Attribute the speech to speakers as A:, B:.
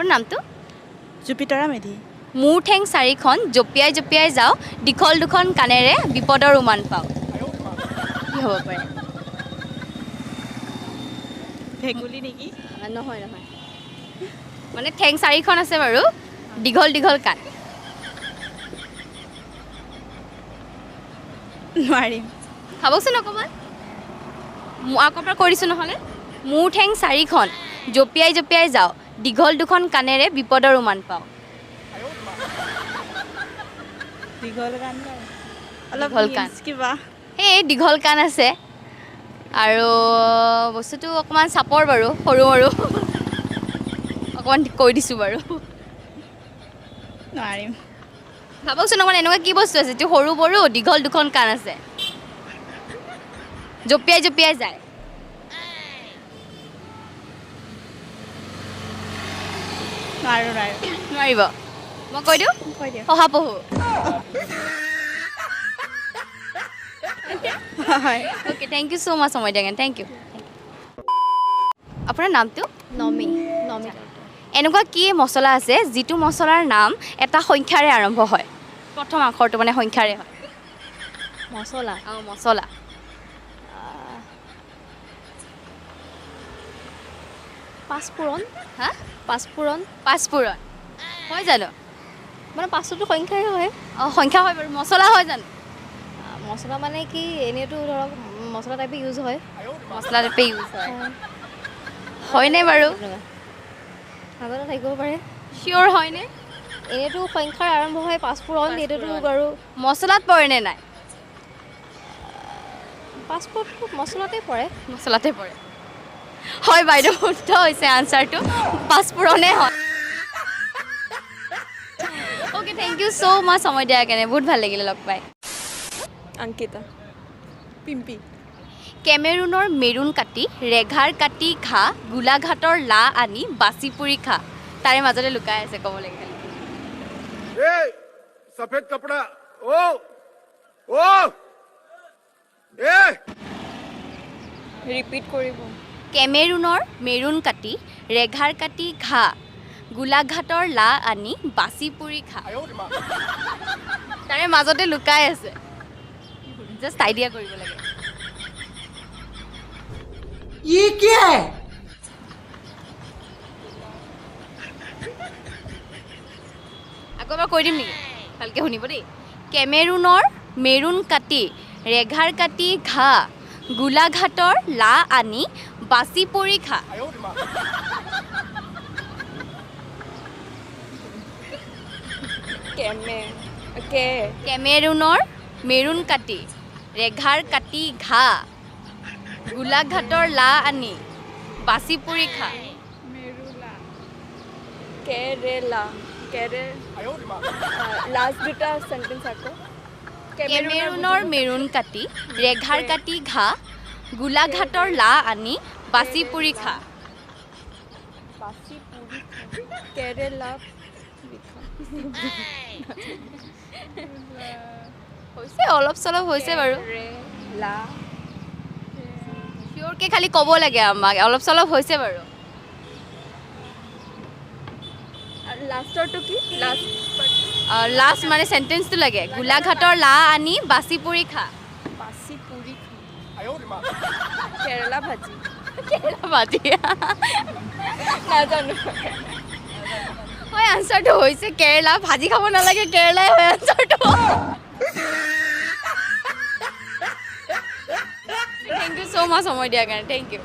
A: আপোনাৰ নামটো
B: জুপিতৰা মেধি
A: মোৰ ঠেং চাৰিখন জপিয়াই জপিয়াই যাওঁ দীঘল দুখন কাণেৰে বিপদৰ উমান পাওঁ কি হ'ব পাৰে
B: ভেকুলী নেকি
A: নহয় নহয় মানে ঠেং চাৰিখন আছে বাৰু দীঘল দীঘল কাণ
B: নোৱাৰিম
A: ভাবকচোন অকণমান আকৌ পৰা কৈ দিছোঁ নহ'লে মোৰ ঠেং চাৰিখন জপিয়াই জপিয়াই যাওঁ দীঘল দুখন কাণেৰে বিপদৰ উমান পাওঁ
B: দীঘল কাণ অলপ
A: দীঘল কাণ
B: কিবা
A: সেই দীঘল কাণ আছে আৰু বস্তুটো অকণমান চাপৰ বাৰু সৰু সৰু অকণমান কৈ দিছোঁ বাৰু
B: নোৱাৰিম
A: ভাবকচোন অকণমান এনেকুৱা কি বস্তু আছে যিটো সৰু সৰু দীঘল দুখন কাণ আছে জপিয়াই জপিয়াই যায়
B: নোৱাৰোঁ
A: নোৱাৰিব মই কৈ দিওঁ
B: কৈ দিয়ক
A: শহাপহু
B: হয়
A: অ'কে থেংক ইউ ছ' মাছ সময় দিয়া কাৰণে থেংক ইউ আপোনাৰ নামটো
C: নমি
A: এনেকুৱা কি মছলা আছে যিটো মছলাৰ নাম এটা সংখ্যাৰে আৰম্ভ হয় প্ৰথম আখৰটো মানে সংখ্যাৰে হয়
C: মছলা
A: অঁ মছলা
C: পাঁচফোৰণ
A: হা
C: পাঁচফোৰণ
A: পাঁচফোৰণ হয় জানো
C: মানে পাঁচটোতো সংখ্যাই হয়
A: অঁ সংখ্যা হয় বাৰু মছলা হয় জানো
C: মছলা মানে কি এনেইতো ধৰক মছলা টাইপে ইউজ হয়
A: মছলা টাইপে ইউজ হয় হয়নে বাৰু
C: নাজানো থাকিব পাৰে
A: চিয়'ৰ হয়নে
C: এনেইতো সংখ্যাৰ আৰম্ভ হয় পাঁচফোৰণ এইটোতো বাৰু
A: মছলাত পৰেনে নাই
C: পাঁচফোৰণ মছলাতে পৰে
A: মছলাতে পৰে হয় বাইদেউ শুদ্ধ হৈছে আনচাৰটো পাঁচফোৰণে হয় অ'কে থেংক ইউ ছ' মাছ সময় দিয়াৰ কাৰণে বহুত ভাল লাগিলে লগ পাই
B: অংকিতা পিম্পি
A: কেমেৰুনৰ মেৰুন কাটি ৰেঘাৰ কাটি ঘা গোলাঘাটৰ লা আনি বাচি পুৰি খা তাৰে মাজতে লুকাই আছে ক'ব লাগে খালি
D: ए सफेद कपड़ा ओ ओ ए
B: ৰিপিট কৰিব
A: কেমেৰুনৰ মেৰুন কাটি ৰেঘাৰ কাটি ঘা গোলাঘাটৰ লা আনি বাচি পুৰি খা তাৰে মাজতে লুকাই আছে জাষ্ট আইডিয়া কৰিব লাগে
E: ये क्या है
A: আকৌ এবাৰ কৈ দিম নেকি ভালকৈ শুনিব দেই কেমেৰুনৰ মেৰুন কাটি ৰেঘাৰ কাটি ঘা গোলাঘাটৰ লা আনি বাচি পৰি খা কেমেৰুনৰ মেৰুন কাটি ৰেঘাৰ কাটি ঘা গোলাঘাটৰ লা আনি বাচি পুৰি খা
B: কেৰেলা লাষ্ট দুটা সেন্টেন্স আকৌ
A: কেমেৰুনৰ মেৰুন কাটি ৰেঘাৰ কাটি ঘা গোলাঘাটৰ লা আনি বাচি পুৰি খা
B: কেৰেলা
A: হৈছে অলপ চলপ হৈছে বাৰু
B: লা
A: চিয়'ৰকৈ খালি ক'ব লাগে আমাক অলপ চলপ হৈছে বাৰু
B: লাষ্টৰটো কি লাষ্ট
A: লাষ্ট মানে চেণ্টেন্সটো লাগে গোলাঘাটৰ লা আনি বাচি পুৰি খা
B: বাচি পুৰি কেৰেলা ভাজি
A: কেৰেলা ভাজি
B: নাজানো
A: হয় আনচাৰটো হৈছে কেৰেলা ভাজি খাব নালাগে কেৰেলাই হয় আনচাৰটো থেংক ইউ ছ' মাছ সময় দিয়াৰ কাৰণে থেংক ইউ